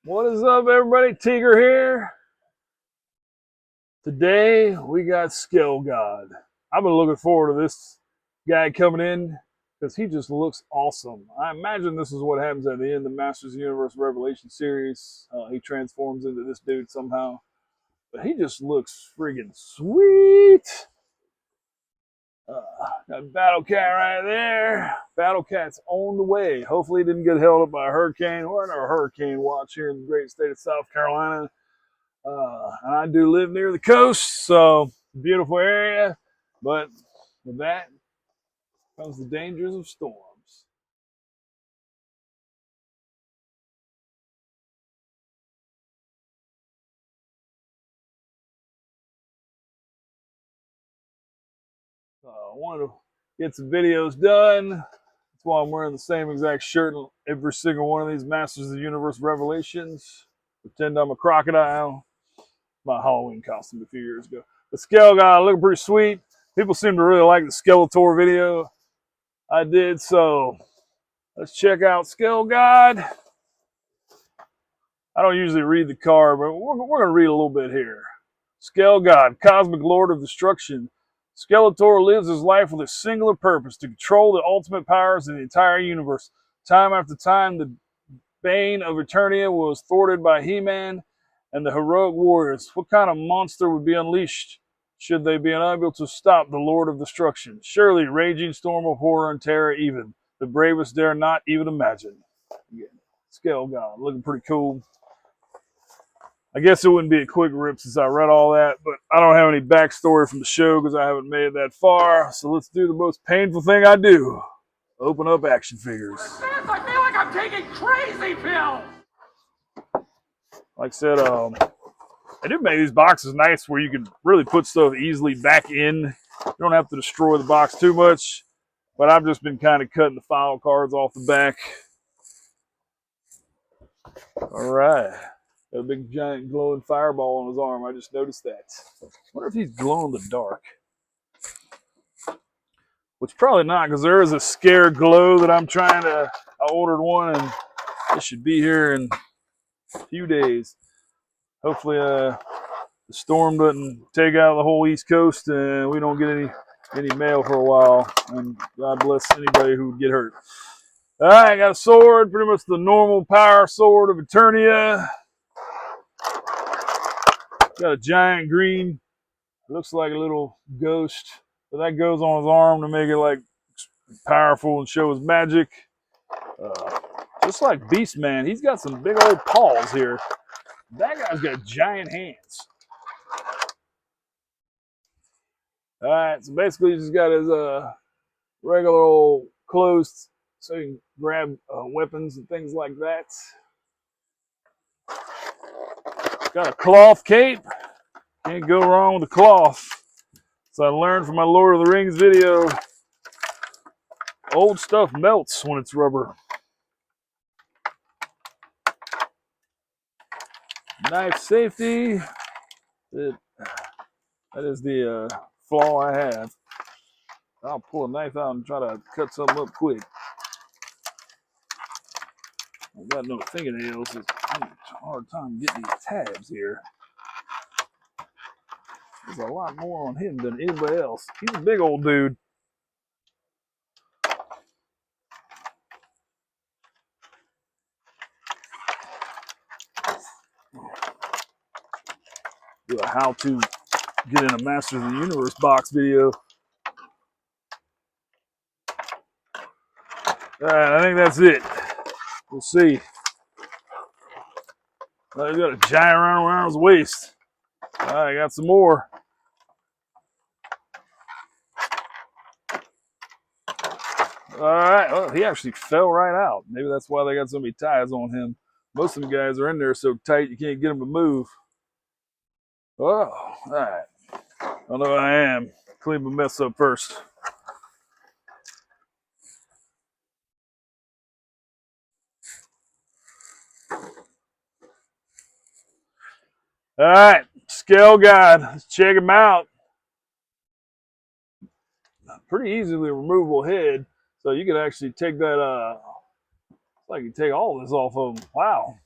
What is up, everybody? Teeeker here. Today we got SkeleGod. I've been looking forward to this guy coming in because he just looks awesome. I imagine this is what happens at the end of the Masters of the Universe Revelations series. He transforms into this dude somehow, but he just looks friggin' sweet. Got Battle Cat right there. Battle Cat's on the way. Hopefully, he didn't get held up by a hurricane. We're in a hurricane watch here in the great state of South Carolina. And I do live near the coast, so beautiful area. But with that comes the dangers of storms. I wanted to get some videos done. That's why I'm wearing the same exact shirt in every single one of these Masters of the Universe Revelations. Pretend I'm a crocodile. My Halloween costume a few years ago. The SkeleGod looking pretty sweet. People seem to really like the Skeletor video I did, so let's check out SkeleGod. I don't usually read the card, but we're going to read a little bit here. SkeleGod, Cosmic Lord of Destruction. Skeletor lives his life with a singular purpose, to control the ultimate powers of the entire universe. Time after time, the bane of Eternia was thwarted by He-Man and the heroic warriors. What kind of monster would be unleashed should they be unable to stop the Lord of Destruction? Surely, raging storm of horror and terror even. The bravest dare not even imagine. Again, SkeleGod, looking pretty cool. I guess it wouldn't be a quick rip since I read all that, but I don't have any backstory from the show because I haven't made it that far. So let's do the most painful thing I do. Open up action figures. I feel like I'm taking crazy pills! Like I said, I did make these boxes nice where you can really put stuff easily back in. You don't have to destroy the box too much, but I've just been kind of cutting the file cards off the back. All right. Got a big giant glowing fireball on his arm. I just noticed that. I wonder if he's glow in the dark. Which probably not, because there is a scare glow that I'm trying to. I ordered one, and it should be here in a few days. Hopefully, the storm doesn't take out the whole East Coast, and we don't get any mail for a while. And God bless anybody who would get hurt. All right, got a sword, pretty much the normal power sword of Eternia. Got a giant green, looks like a little ghost, but that goes on his arm to make it like powerful and show his magic. Just like Beast Man, he's got some big old paws here. That guy's got giant hands. All right, so basically, he's just got his regular old clothes so he can grab weapons and things like that. Got a cloth cape. Can't go wrong with the cloth. So I learned from my Lord of the Rings video, old stuff melts when it's rubber. Knife safety. That is the flaw I have. I'll pull a knife out and try to cut something up quick. I've got no fingernails. I'm having a hard time getting these tabs here. There's a lot more on him than anybody else. He's a big old dude. Do a how to get in a Masters of the Universe box video. All right, I think that's it. We'll see. Oh, he's got a giant round around his waist. All right, got some more. All right, well, he actually fell right out. Maybe that's why they got so many ties on him. Most of them guys are in there so tight you can't get them to move. Oh, all right. I know who I am. Clean my mess up first. All right, SkeleGod. Let's check him out. Pretty easily removable head. So you could actually take that, like you take all of this off of him. Wow.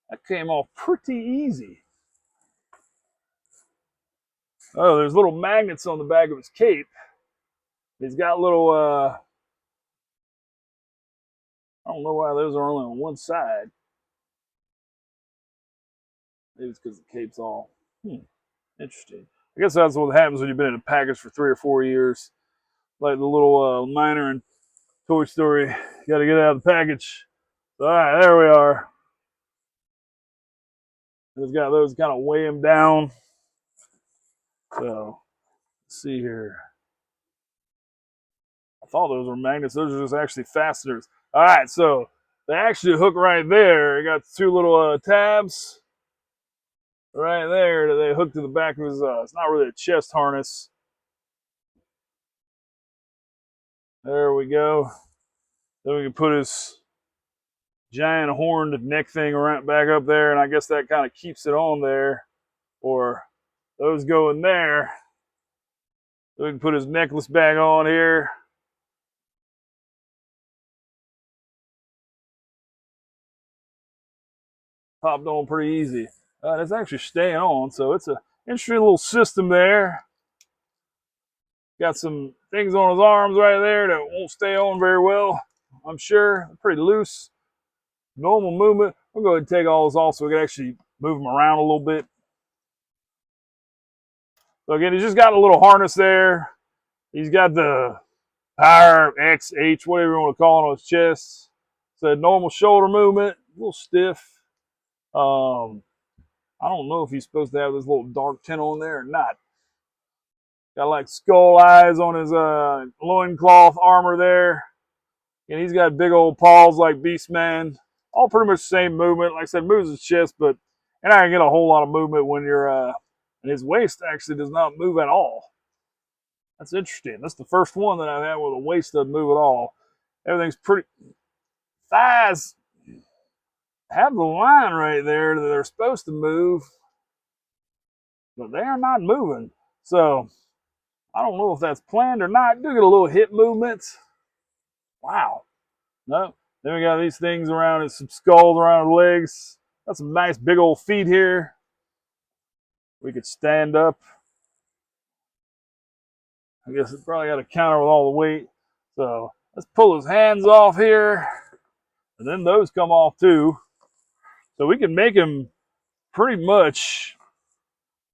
That came off pretty easy. Oh, there's little magnets on the back of his cape. He's got little, I don't know why those are only on one side. Maybe it's because the cape's all, interesting. I guess that's what happens when you've been in a package for 3 or 4 years. Like the little miner in Toy Story. You got to get out of the package. So, all right, there we are. It's got those kind of weigh him down. So, let's see here. I thought those were magnets. Those are just actually fasteners. All right, so they actually hook right there. You got 2 little tabs right there that they hook to the back of his. It's not really a chest harness. There we go. Then we can put his giant horned neck thing right back up there, and I guess that kind of keeps it on there. Or those go in there. So we can put his necklace back on here. Popped on pretty easy. It's actually staying on, so it's an interesting little system there. Got some things on his arms right there that won't stay on very well, I'm sure. Pretty loose. Normal movement. We'll go ahead and take all this off so we can actually move him around a little bit. So again, he's just got a little harness there. He's got the Power X, H, whatever you want to call it, on his chest. It's a normal shoulder movement, a little stiff. I don't know if he's supposed to have this little dark tint on there or not. Got like skull eyes on his loincloth armor there. And he's got big old paws like Beastman. All pretty much the same movement. Like I said, moves his chest, but you're not going to get a whole lot of movement when you're, and his waist actually does not move at all. That's interesting. That's the first one that I've had where the waist doesn't move at all. Everything's pretty. Thighs have the line right there that they're supposed to move, but they are not moving. So I don't know if that's planned or not. Do get a little hip movement. Wow. No. Then we got these things around his, some skulls around his legs. Got some nice big old feet here. We could stand up. I guess it probably got to counter with all the weight. So let's pull his hands off here. And then those come off too. So we can make him pretty much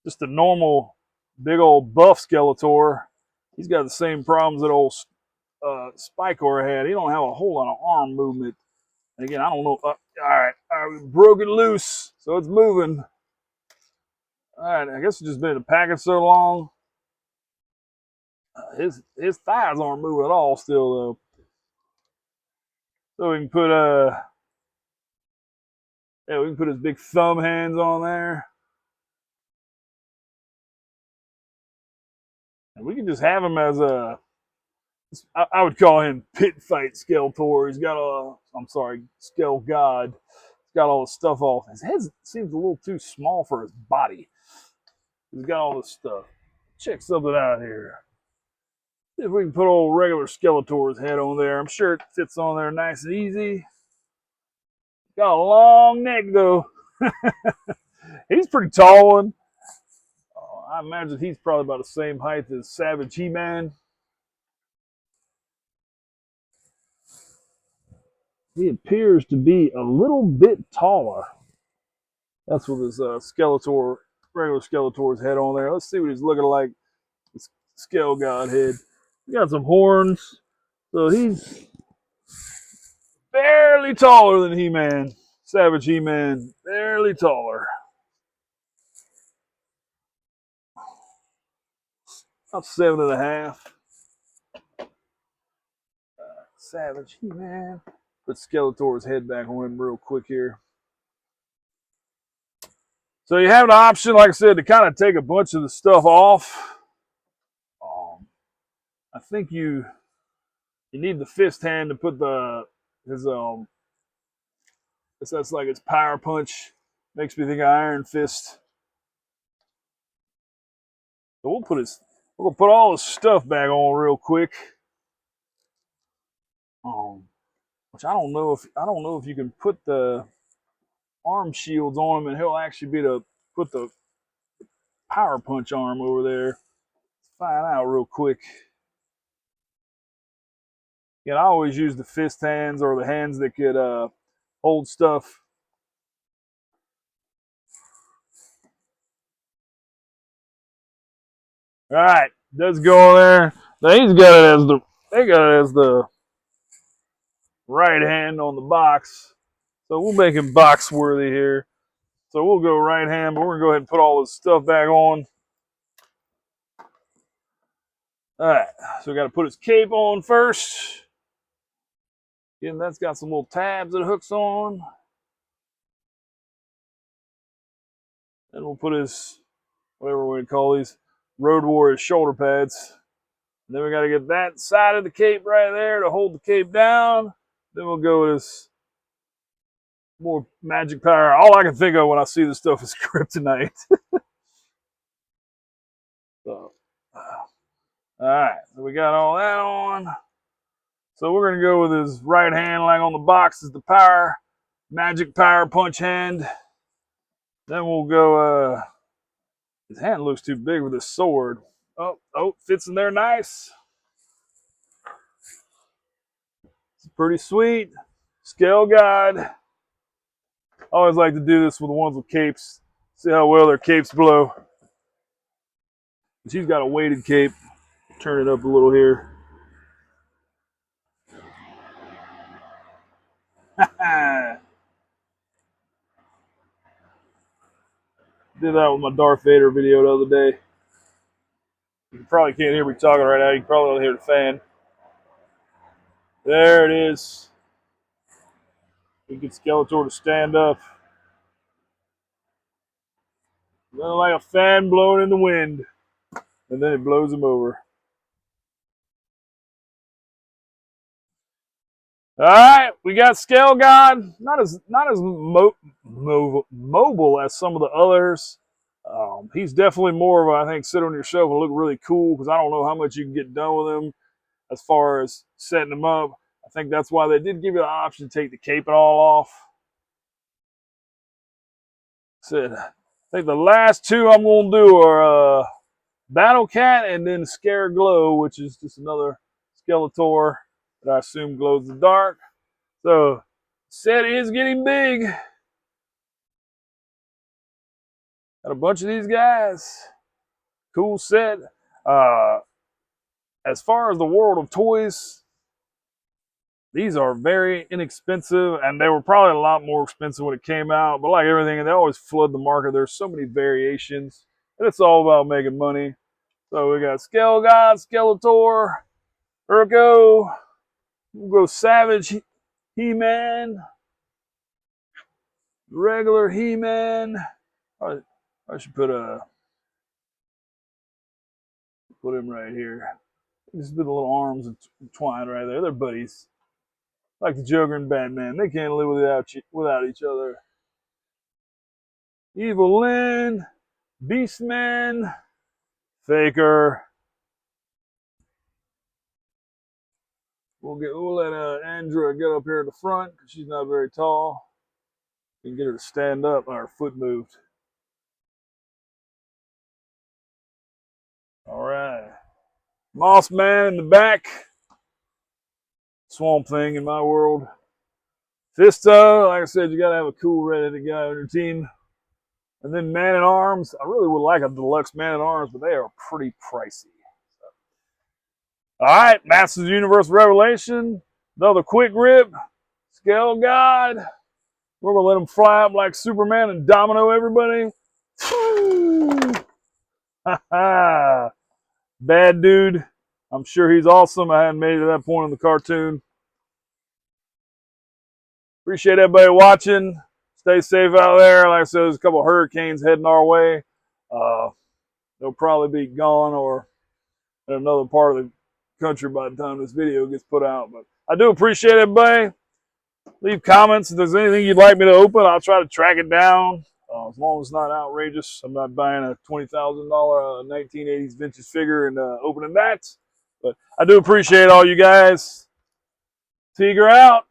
just a normal big old buff Skeletor. He's got the same problems that old Spikor had. He don't have a whole lot of arm movement. And again, I don't know. All right, we broke it loose, so it's moving. All right, I guess it's just been in the package so long. His thighs aren't moving at all still though. So we can put we can put his big thumb hands on there. And we can just have him as I would call him Pit Fight Skeletor. He's got SkeleGod. He's got all the stuff off. His head seems a little too small for his body. He's got all this stuff. Check something out here. See if we can put old regular Skeletor's head on there. I'm sure it fits on there nice and easy. Got a long neck though. He's a pretty tall one. I imagine he's probably about the same height as Savage He-Man. He appears to be a little bit taller. That's with his Skeletor, regular Skeletor's head on there. Let's see what he's looking like. His SkeleGod head. He got some horns. So he's barely taller than He-Man. Savage He-Man, barely taller. About 7.5. Savage He-Man. Put Skeletor's head back on him real quick here. So you have an option, like I said, to kind of take a bunch of the stuff off. I think you need the fist hand to put his that's like his power punch. Makes me think of Iron Fist. So we're gonna put all his stuff back on real quick. Which I don't know if you can put the arm shields on him, and he'll actually be to put the power punch arm over there. Let's find out real quick. Yeah, I always use the fist hands or the hands that could hold stuff. All right, does go there. Now he's got it as they got it as the right hand on the box, so we'll make him box worthy here. So we'll go right hand, but we're gonna go ahead and put all this stuff back on. All right, so we got to put his cape on first. Again, that's got some little tabs that it hooks on. Then we'll put his, whatever we call these, Road Warrior shoulder pads. And then we got to get that side of the cape right there to hold the cape down. Then we'll go with this more magic power. All I can think of when I see this stuff is kryptonite. So, all right, so we got all that on. So we're gonna go with his right hand, like on the box, is the power, magic power punch hand. Then we'll go. His hand looks too big with his sword. Oh, fits in there nice. It's pretty sweet. SkeleGod. I always like to do this with the ones with capes. See how well their capes blow. She's got a weighted cape. Turn it up a little here. Did that with my Darth Vader video the other day. You probably can't hear me talking right now. You can probably only hear the fan. There it is. We get Skeletor to stand up. Like a fan blowing in the wind. And then it blows him over. All right, we got SkeleGod. Not as mobile as some of the others. He's definitely more of a, I think, sit on your shelf and look really cool, because I don't know how much you can get done with him as far as setting him up. I think that's why they did give you the option to take the cape and all off. Said, I think the last two I'm going to do are Battle Cat and then Scare Glow, which is just another Skeletor that I assume glows in the dark. So, set is getting big. Got a bunch of these guys. Cool set. As far as the world of toys, these are very inexpensive, and they were probably a lot more expensive when it came out. But like everything, they always flood the market. There's so many variations, and it's all about making money. So we got SkeleGod, Skeletor, Urko. We'll go Savage He-Man, regular He-Man. I should put him right here. Just put the little arms entwined right there. They're buddies. Like the Joker and Batman. They can't live without each other. Evil Lynn, Beastman, Faker. We'll let Andrea get up here at the front because she's not very tall. We can get her to stand up. Her foot moved. All right. Moss Man in the back. Swamp Thing in my world. Fisto, like I said, you got to have a cool red-headed guy on your team. And then Man at Arms. I really would like a deluxe Man at Arms, but they are pretty pricey. All right, Masters of Universe Revelation. Another quick rip. SkeleGod. We're going to let him fly up like Superman and domino everybody. Bad dude. I'm sure he's awesome. I hadn't made it to that point in the cartoon. Appreciate everybody watching. Stay safe out there. Like I said, there's a couple of hurricanes heading our way. They'll probably be gone or in another part of the country by the time this video gets put out. But I do appreciate everybody. Leave comments if there's anything you'd like me to open. I'll try to track it down. As long as it's not outrageous. I'm not buying a $20,000 1980s vintage figure and opening that. But I do appreciate all you guys. Teeeker out.